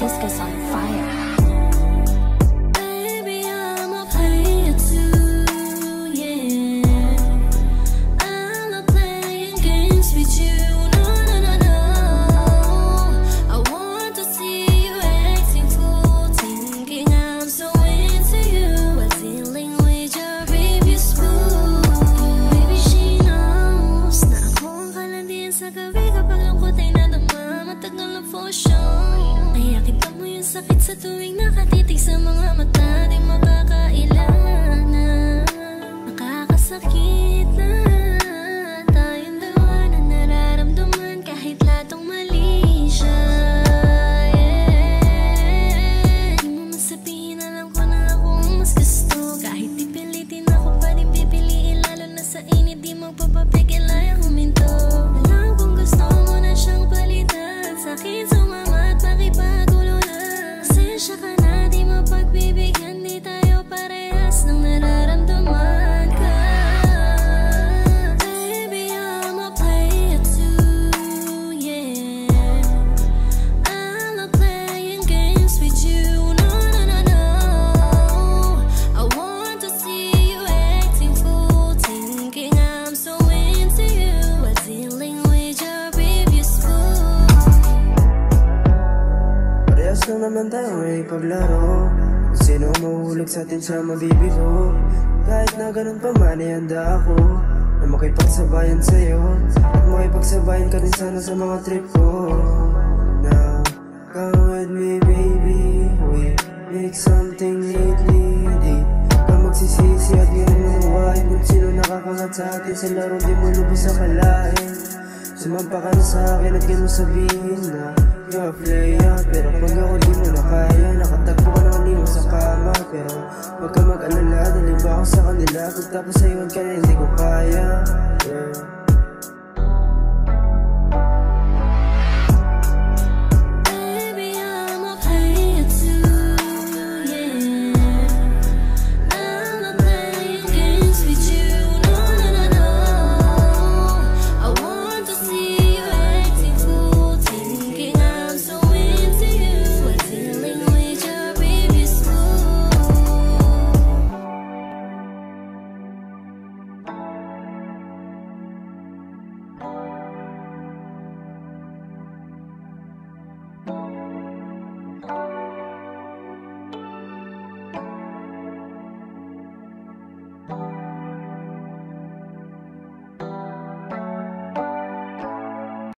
Francisco's on fire. Sakit sa tuwing nakatitig sa mga mata, di makakailangan. Nakakasakit na tayong dalawa na nararamdaman kahit latong mali siya. Di mo masabihin, alam ko na akong mas gusto. Kahit pipilitin ako pa din pipiliin, lalo na sa init di magpapapigil ay huminto. Alam kong gusto mo na siyang palitan, sakit sumama at makipagulo na. Pasensya ka na, di mapagbibigyan, di tayo parehas ng nararamdaman ka. Baby, I'ma play it too, yeah. I'm not playing games with you, no, no, no, no. I want to see you acting fool, thinking I'm so into you, while dealing with your previous fool. Parehas lang naman tayo may paglaro. Sino mahuhulog sa atin siya mabibigo. Kahit na ganun pa man ay handa ako na makipagsabayan sa'yo, at makipagsabayan ka rin sana sa mga trip ko. Now, come with me baby, we make something lately. Di ka magsisisi at yun ang manuwain kung sino nakakangat sa atin sa laro, di mo lubos akalain. Sumampa ka na sa akin at ganun sabihin na you're a player, pero pag ako di mo na kaya, nakatagpo ka naman di mo sa kama. Pero wag ka mag-alala, dali ba ako sa kanila, pagtapos sa iwan ka na hindi ko kaya, yeah.